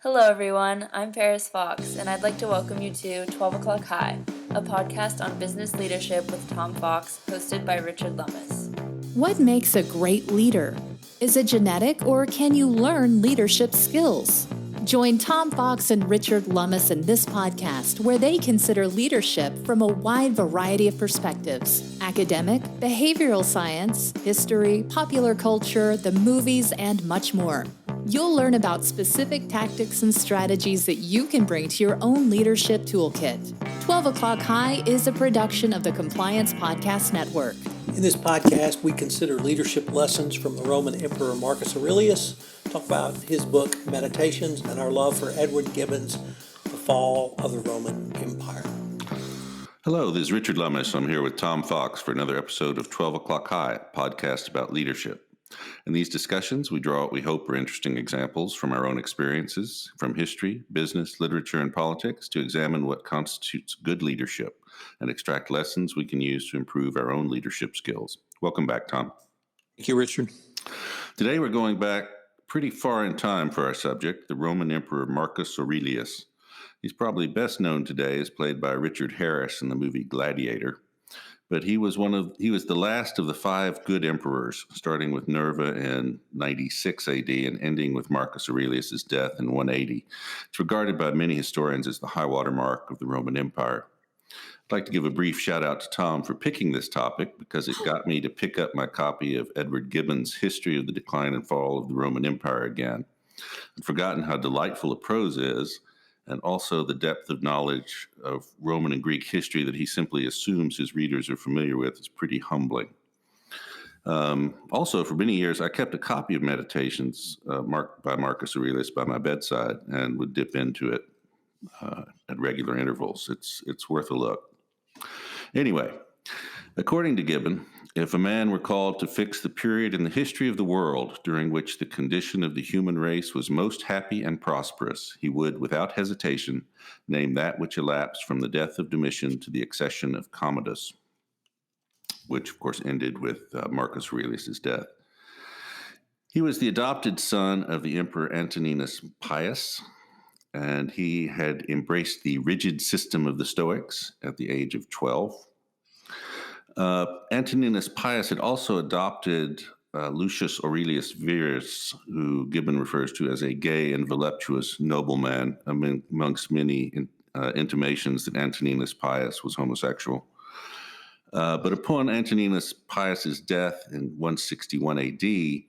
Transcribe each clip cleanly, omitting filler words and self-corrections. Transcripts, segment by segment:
Hello, everyone. I'm Paris Fox, and I'd like to welcome you to 12 O'Clock High, a podcast on business leadership with Tom Fox, hosted by Richard Lummis. What makes a great leader? Is it genetic, or can you learn leadership skills? Join Tom Fox and Richard Lummis in this podcast, where they consider leadership from a wide variety of perspectives: academic, behavioral science, history, popular culture, the movies, and much more. You'll learn about specific tactics and strategies that you can bring to your own leadership toolkit. 12 O'Clock High is a production of the Compliance Podcast Network. In this podcast, we consider leadership lessons from the Roman Emperor Marcus Aurelius, talk about his book Meditations, and our love for Edward Gibbon's The Fall of the Roman Empire. Hello, this is Richard Lummis. I'm here with Tom Fox for another episode of 12 O'Clock High, a podcast about leadership. In these discussions, we draw what we hope are interesting examples from our own experiences, from history, business, literature, and politics, to examine what constitutes good leadership and extract lessons we can use to improve our own leadership skills. Welcome back, Tom. Thank you, Richard. Today, we're going back pretty far in time for our subject, the Roman Emperor Marcus Aurelius. He's probably best known today as played by Richard Harris in the movie Gladiator. But he was the last of the five good emperors, starting with Nerva in 96 AD and ending with Marcus Aurelius' death in 180. It's regarded by many historians as the high water mark of the Roman Empire. I'd like to give a brief shout out to Tom for picking this topic because it got me to pick up my copy of Edward Gibbon's History of the Decline and Fall of the Roman Empire again. I'd forgotten how delightful a prose is, and also the depth of knowledge of Roman and Greek history that he simply assumes his readers are familiar with is pretty humbling. Also, for many years, I kept a copy of Meditations by Marcus Aurelius by my bedside and would dip into it at regular intervals. It's worth a look. Anyway, according to Gibbon, if a man were called to fix the period in the history of the world during which the condition of the human race was most happy and prosperous, he would, without hesitation, name that which elapsed from the death of Domitian to the accession of Commodus, which, of course, ended with Marcus Aurelius' death. He was the adopted son of the Emperor Antoninus Pius, and he had embraced the rigid system of the Stoics at the age of 12. Antoninus Pius had also adopted Lucius Aurelius Verus, who Gibbon refers to as a gay and voluptuous nobleman, amongst many intimations that Antoninus Pius was homosexual. But upon Antoninus Pius's death in 161 AD,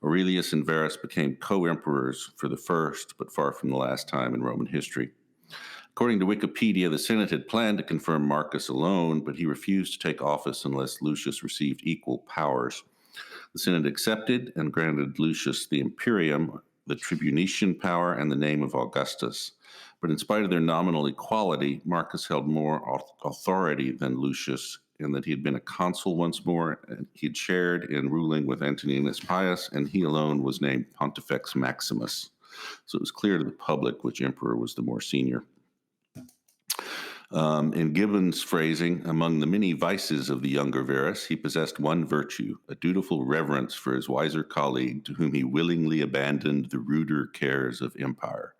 Aurelius and Verus became co-emperors for the first, but far from the last time in Roman history. According to Wikipedia, the Senate had planned to confirm Marcus alone, but he refused to take office unless Lucius received equal powers. The Senate accepted and granted Lucius the imperium, the tribunician power, and the name of Augustus. But in spite of their nominal equality, Marcus held more authority than Lucius in that he had been a consul once more, and he had shared in ruling with Antoninus Pius, and he alone was named Pontifex Maximus. So it was clear to the public which emperor was the more senior. In Gibbon's phrasing, among the many vices of the younger Verus, he possessed one virtue, a dutiful reverence for his wiser colleague, to whom he willingly abandoned the ruder cares of empire.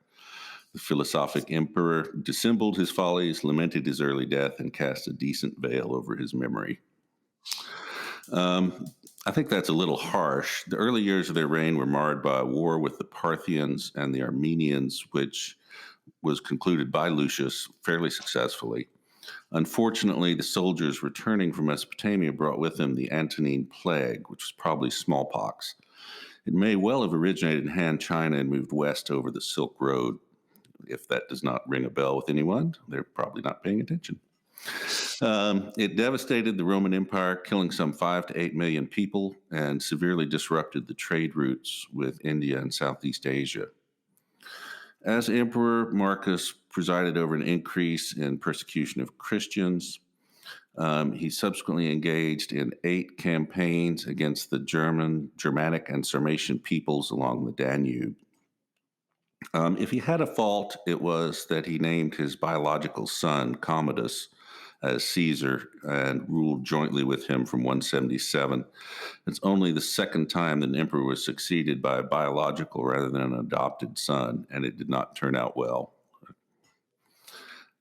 The philosophic emperor dissembled his follies, lamented his early death, and cast a decent veil over his memory. I think that's a little harsh. The early years of their reign were marred by a war with the Parthians and the Armenians, which was concluded by Lucius fairly successfully. Unfortunately, the soldiers returning from Mesopotamia brought with them the Antonine Plague, which was probably smallpox. It may well have originated in Han China and moved west over the Silk Road. If that does not ring a bell with anyone, they're probably not paying attention. It devastated the Roman Empire, killing some 5 to 8 million people, and severely disrupted the trade routes with India and Southeast Asia. As emperor, Marcus presided over an increase in persecution of Christians. He subsequently engaged in 8 campaigns against the Germanic, and Sarmatian peoples along the Danube. If he had a fault, it was that he named his biological son Commodus as Caesar and ruled jointly with him from 177. It's only the second time that an emperor was succeeded by a biological rather than an adopted son, and it did not turn out well.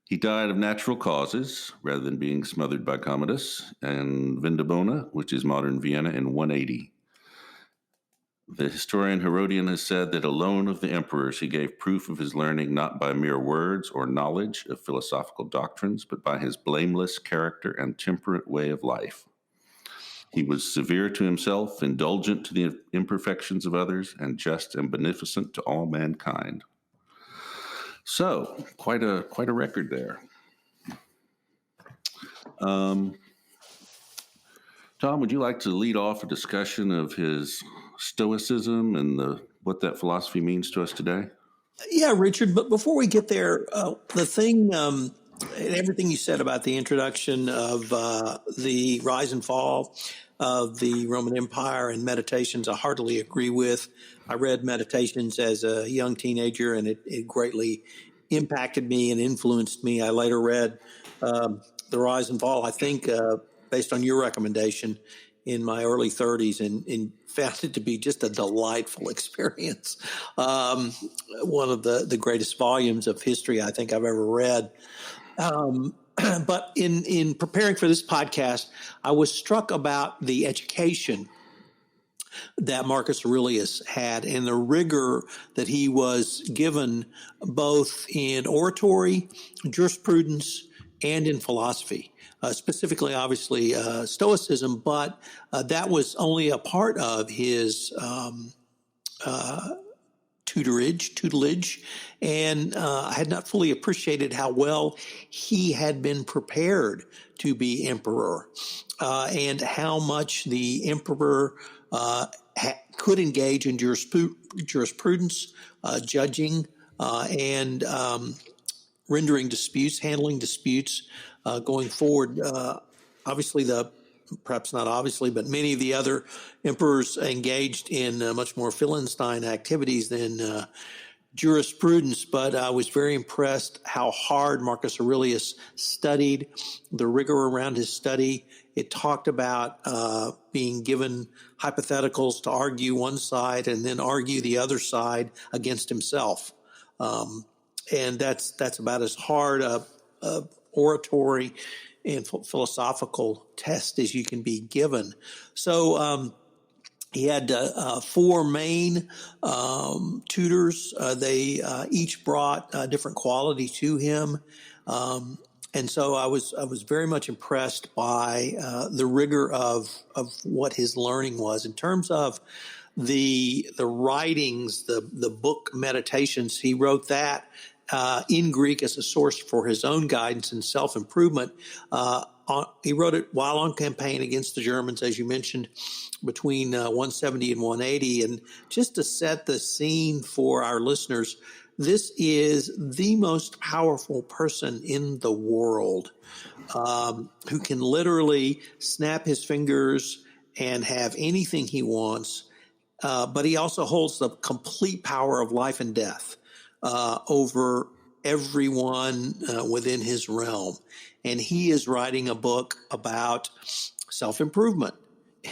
He died of natural causes rather than being smothered by Commodus and Vindobona, which is modern Vienna, in 180. The historian Herodian has said that alone of the emperors he gave proof of his learning not by mere words or knowledge of philosophical doctrines, but by his blameless character and temperate way of life. He was severe to himself, indulgent to the imperfections of others, and just and beneficent to all mankind. So, quite a record there. Tom, would you like to lead off a discussion of his Stoicism and what that philosophy means to us today? Yeah, Richard, but before we get there, the thing, everything you said about the introduction of the rise and fall of the Roman Empire and Meditations, I heartily agree with. I read Meditations as a young teenager, and it greatly impacted me and influenced me. I later read The Rise and Fall, I think, based on your recommendation, in my early 30s, and found it to be just a delightful experience. One of the greatest volumes of history I think I've ever read. But in preparing for this podcast, I was struck about the education that Marcus Aurelius had and the rigor that he was given both in oratory, jurisprudence, and in philosophy. Specifically, obviously, Stoicism, but that was only a part of his tutelage, and I had not fully appreciated how well he had been prepared to be emperor, and how much the emperor could engage in jurisprudence, judging, and rendering disputes, handling disputes going forward. Obviously, perhaps not obviously, but many of the other emperors engaged in much more Philistine activities than jurisprudence. But I was very impressed how hard Marcus Aurelius studied, the rigor around his study. It talked about being given hypotheticals to argue one side and then argue the other side against himself. And that's about as hard a oratory and philosophical test as you can be given. So he had four main tutors. They each brought a different quality to him. And so I was very much impressed by the rigor of what his learning was. In terms of the writings, the book Meditations, he wrote that in Greek as a source for his own guidance and self-improvement. He wrote it while on campaign against the Germans, as you mentioned, between 170 and 180. And just to set the scene for our listeners, this is the most powerful person in the world, who can literally snap his fingers and have anything he wants. But he also holds the complete power of life and death over everyone within his realm. And he is writing a book about self-improvement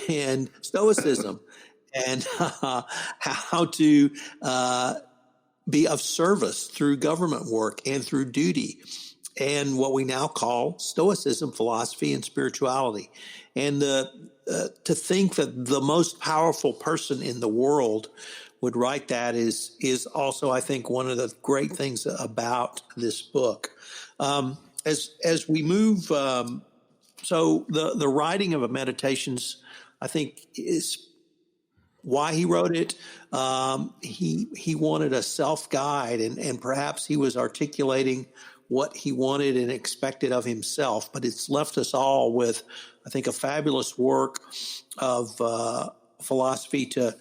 and Stoicism and how to be of service through government work and through duty, and what we now call Stoicism, philosophy, and spirituality. And to think that the most powerful person in the world would write that is also, I think, one of the great things about this book. As we move, so the writing of a Meditations, I think, is why he wrote it. He wanted a self-guide, and perhaps he was articulating what he wanted and expected of himself. But it's left us all with, I think, a fabulous work of philosophy to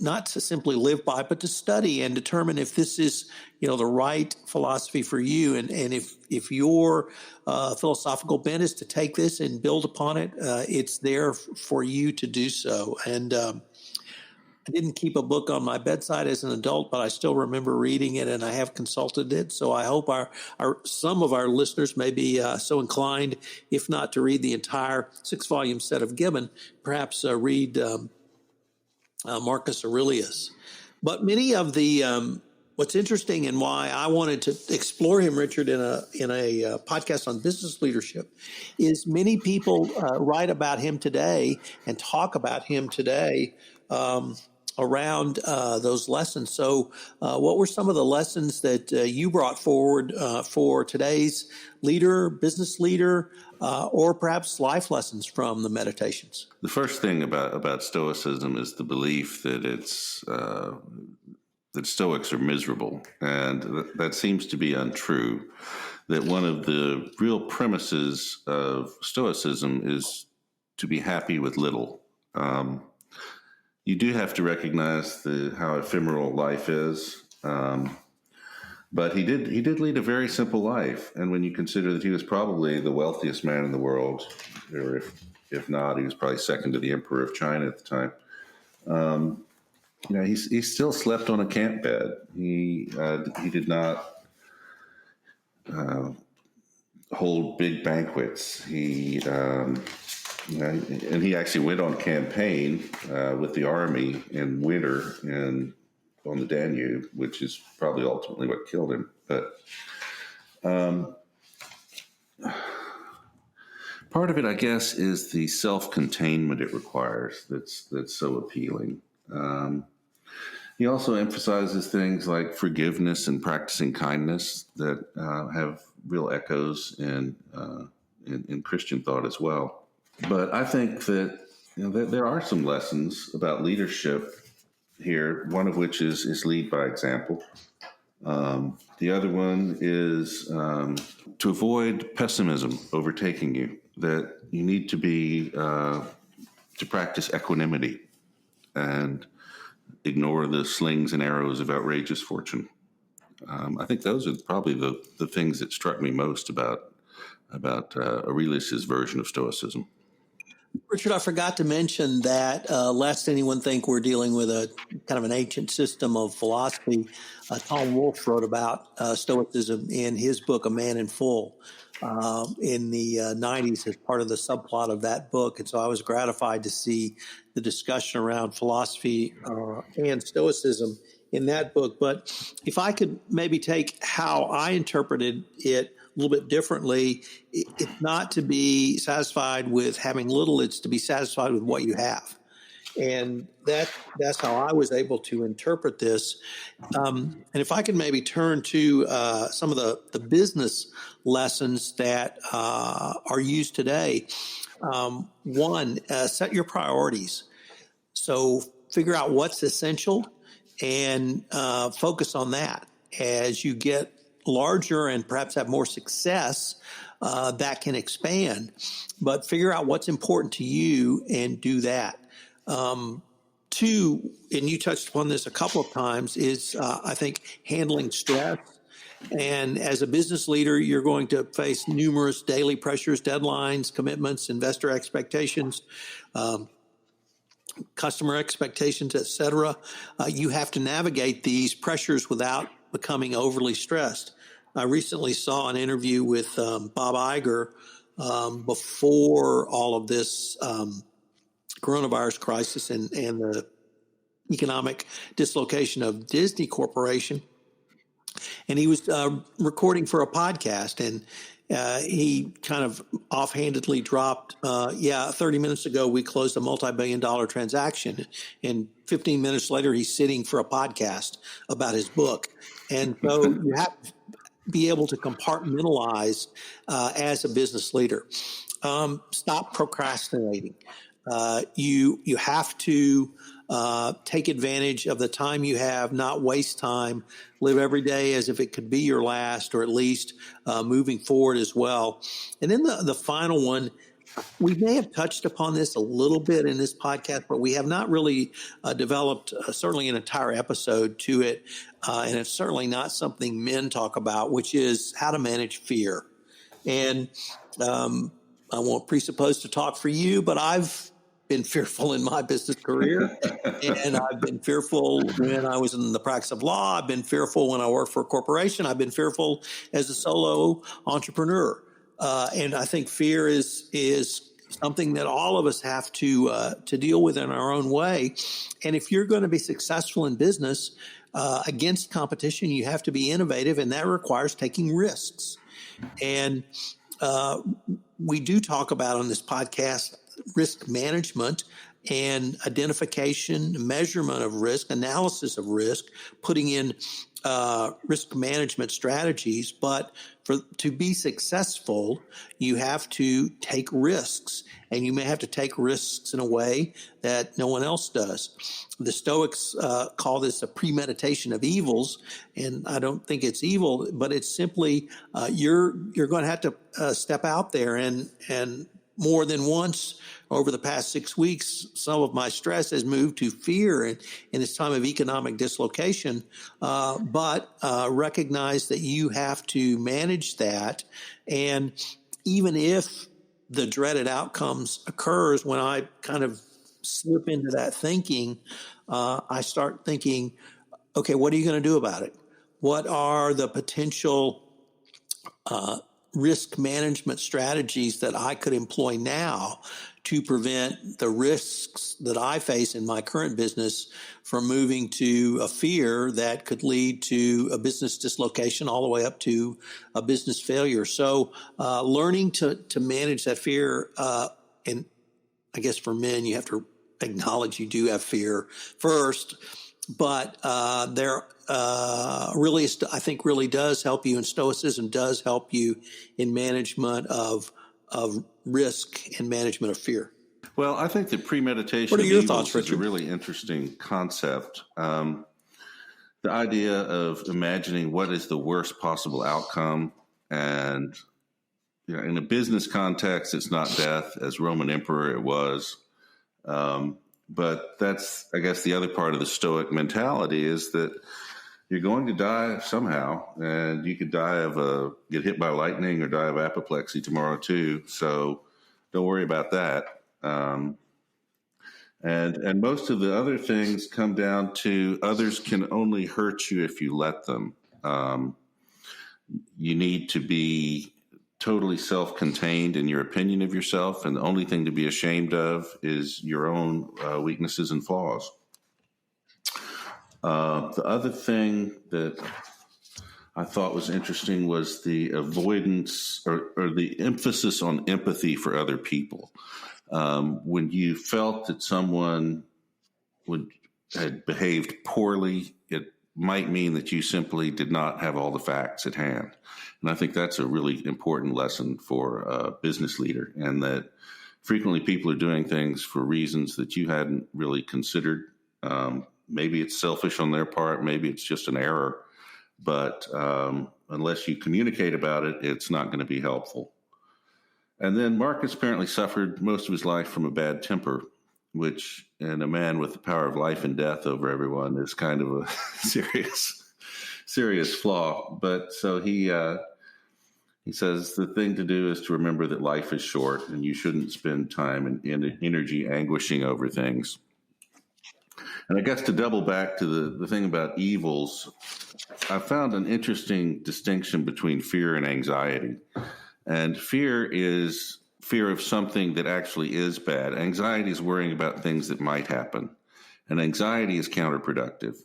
not to simply live by, but to study and determine if this is, the right philosophy for you. And if your philosophical bent is to take this and build upon it, it's there for you to do so. And I didn't keep a book on my bedside as an adult, but I still remember reading it, and I have consulted it. So I hope some of our listeners may be so inclined, if not to read the entire 6-volume set of Gibbon, perhaps read Marcus Aurelius. But many of the what's interesting and why I wanted to explore him, Richard, in a podcast on business leadership, is many people write about him today and talk about him today around those lessons. So, what were some of the lessons that you brought forward for today's leader, business leader, or perhaps life lessons from the Meditations? The first thing about Stoicism is the belief that that Stoics are miserable, and that seems to be untrue. That one of the real premises of Stoicism is to be happy with little. You do have to recognize how ephemeral life is, but he did lead a very simple life. And when you consider that he was probably the wealthiest man in the world, or if not, he was probably second to the Emperor of China at the time. He still slept on a camp bed. He did not hold big banquets. And he actually went on campaign with the army in winter and on the Danube, which is probably ultimately what killed him. But part of it, I guess, is the self-containment it requires that's so appealing. He also emphasizes things like forgiveness and practicing kindness that have real echoes in Christian thought as well. But I think that there are some lessons about leadership here, one of which is lead by example. The other one is to avoid pessimism overtaking you, that you need to be to practice equanimity and ignore the slings and arrows of outrageous fortune. I think those are probably the things that struck me most about Aurelius's version of Stoicism. Richard, I forgot to mention that lest anyone think we're dealing with a kind of an ancient system of philosophy, Tom Wolfe wrote about Stoicism in his book, A Man in Full, in the 90s as part of the subplot of that book. And so I was gratified to see the discussion around philosophy and Stoicism in that book. But if I could maybe take how I interpreted it a little bit differently, it's not to be satisfied with having little, it's to be satisfied with what you have. And that's how I was able to interpret this. And if I could maybe turn to some of the business lessons that are used today. One, set your priorities. So figure out what's essential and focus on that. As you get larger and perhaps have more success, that can expand. But figure out what's important to you and do that. Two, and you touched upon this a couple of times, is I think handling stress. And as a business leader, you're going to face numerous daily pressures, deadlines, commitments, investor expectations, customer expectations, et cetera. You have to navigate these pressures without becoming overly stressed. I recently saw an interview with Bob Iger before all of this coronavirus crisis and the economic dislocation of Disney Corporation. And he was recording for a podcast, and he kind of offhandedly dropped, 30 minutes ago we closed a multi-billion-dollar transaction. And 15 minutes later, he's sitting for a podcast about his book. And so you have to be able to compartmentalize as a business leader. Stop procrastinating. You have to take advantage of the time you have, not waste time. Live every day as if it could be your last, or at least moving forward as well. And then the final one, we may have touched upon this a little bit in this podcast, but we have not really developed certainly an entire episode to it. And it's certainly not something men talk about, which is how to manage fear. And I won't presuppose to talk for you, but I've been fearful in my business career, and I've been fearful when I was in the practice of law. I've been fearful when I worked for a corporation. I've been fearful as a solo entrepreneur. And I think fear is something that all of us have to deal with in our own way. And if you're going to be successful in business against competition, you have to be innovative, and that requires taking risks. And we do talk about on this podcast risk management and identification, measurement of risk, analysis of risk, putting in risk management strategies. But to be successful, you have to take risks, and you may have to take risks in a way that no one else does. The Stoics call this a premeditation of evils, and I don't think it's evil, but it's simply you're going to have to step out there, and more than once over the past 6 weeks, some of my stress has moved to fear in this time of economic dislocation. But recognize that you have to manage that. And even if the dreaded outcomes occurs, when I kind of slip into that thinking, I start thinking, okay, what are you going to do about it? What are the potential risk management strategies that I could employ now to prevent the risks that I face in my current business from moving to a fear that could lead to a business dislocation all the way up to a business failure. So learning to manage that fear, and I guess for men, you have to acknowledge you do have fear first, but there really, I think, really does help you, and Stoicism does help you in management of risk and management of fear. Well, I think that premeditation What are your of evils thoughts, Richard? is a really interesting concept. The idea of imagining what is the worst possible outcome, and in a business context, it's not death. As Roman emperor, it was. But that's, I guess, the other part of the Stoic mentality is that you're going to die somehow, and you could get hit by lightning or die of apoplexy tomorrow too. So don't worry about that. And most of the other things come down to others can only hurt you if you let them. You need to be totally self-contained in your opinion of yourself, and the only thing to be ashamed of is your own weaknesses and flaws. The other thing that I thought was interesting was the avoidance or the emphasis on empathy for other people. When you felt that someone had behaved poorly, it might mean that you simply did not have all the facts at hand. And I think that's a really important lesson for a business leader, and that frequently people are doing things for reasons that you hadn't really considered. Maybe it's selfish on their part. Maybe it's just an error. But unless you communicate about it, it's not going to be helpful. And then Marcus apparently suffered most of his life from a bad temper, which in a man with the power of life and death over everyone is kind of a serious flaw. But so he says the thing to do is to remember that life is short, and you shouldn't spend time and energy anguishing over things. And I guess to double back to the thing about evils, I found an interesting distinction between fear and anxiety. And fear is fear of something that actually is bad. Anxiety is worrying about things that might happen. And anxiety is counterproductive,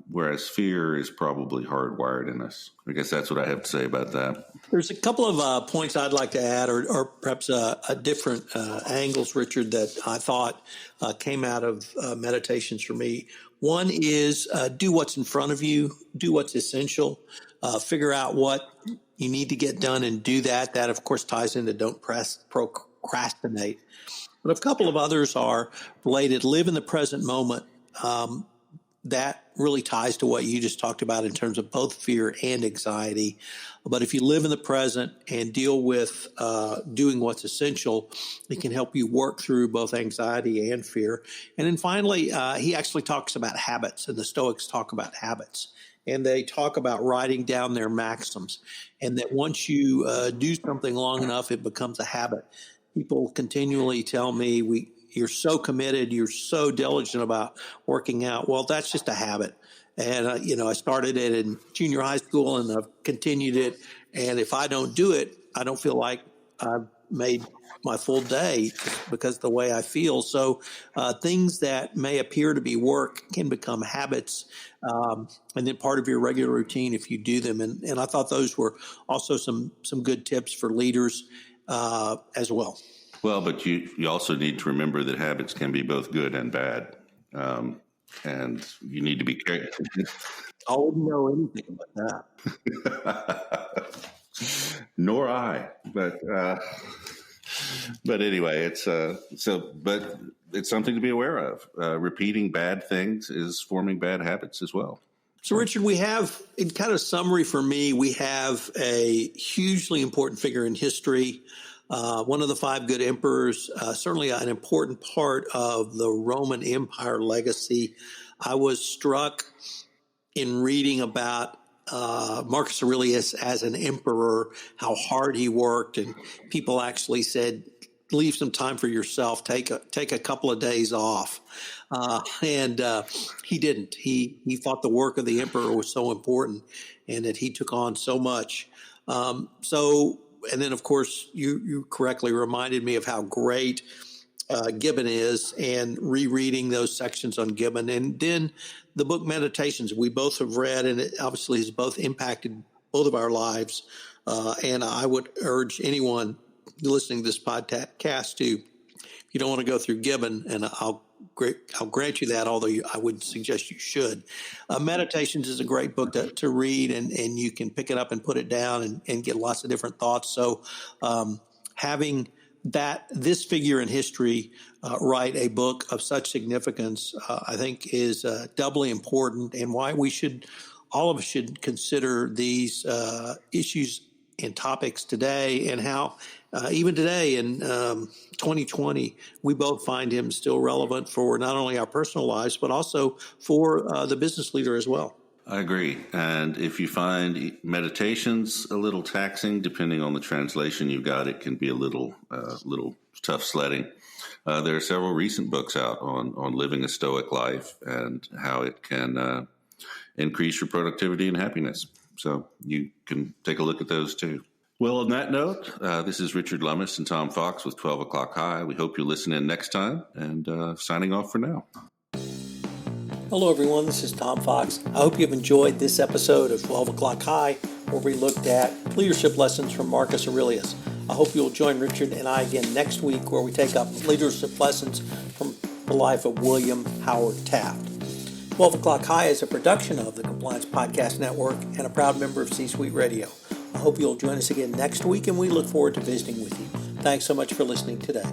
whereas fear is probably hardwired in us. I guess that's what I have to say about that. There's a couple of points I'd like to add, or perhaps a different angles, Richard, that I thought came out of Meditations for me. One is do what's in front of you, do what's essential, figure out what you need to get done and do that. That, of course, ties into don't procrastinate. But a couple of others are related. Live in the present moment. That really ties to what you just talked about in terms of both fear and anxiety. But if you live in the present and deal with doing what's essential, it can help you work through both anxiety and fear. And then finally, he actually talks about habits, and the Stoics talk about habits. And they talk about writing down their maxims, and that once you do something long enough, it becomes a habit. People continually tell me you're so committed, you're so diligent about working out. Well, that's just a habit. And, I started it in junior high school and I've continued it. And if I don't do it, I don't feel like I've made my full day because of the way I feel. So things that may appear to be work can become habits and then part of your regular routine if you do them. And I thought those were also some good tips for leaders as well. Well, but you also need to remember that habits can be both good and bad. And you need to be careful. I wouldn't know anything about that. Nor I, but anyway, it's but it's something to be aware of. Repeating bad things is forming bad habits as well. So, Richard, we have, in kind of summary for me, we have a hugely important figure in history. One of the 5 good emperors, certainly an important part of the Roman Empire legacy. I was struck in reading about Marcus Aurelius as an emperor, how hard he worked, and people actually said, leave some time for yourself, take a couple of days off. And he didn't. He thought the work of the emperor was so important and that he took on so much. And then, of course, you correctly reminded me of how great Gibbon is and rereading those sections on Gibbon. And then the book Meditations, we both have read, and it obviously has both impacted both of our lives. And I would urge anyone listening to this podcast to, if you don't want to go through Gibbon, and I'll grant you that, although I would suggest you should. Meditations is a great book to read, and you can pick it up and put it down and get lots of different thoughts. So having this figure in history write a book of such significance, I think is doubly important, and why all of us should consider these issues and topics today, and how even today in 2020, we both find him still relevant for not only our personal lives, but also for the business leader as well. I agree. And if you find Meditations a little taxing, depending on the translation you got, it can be a little tough sledding. There are several recent books out on living a Stoic life and how it can increase your productivity and happiness. So you can take a look at those too. Well, on that note, this is Richard Lummis and Tom Fox with 12 O'Clock High. We hope you'll listen in next time, and signing off for now. Hello, everyone. This is Tom Fox. I hope you've enjoyed this episode of 12 O'Clock High, where we looked at leadership lessons from Marcus Aurelius. I hope you'll join Richard and I again next week, where we take up leadership lessons from the life of William Howard Taft. 12 O'Clock High is a production of the Compliance Podcast Network and a proud member of C-Suite Radio. I hope you'll join us again next week, and we look forward to visiting with you. Thanks so much for listening today.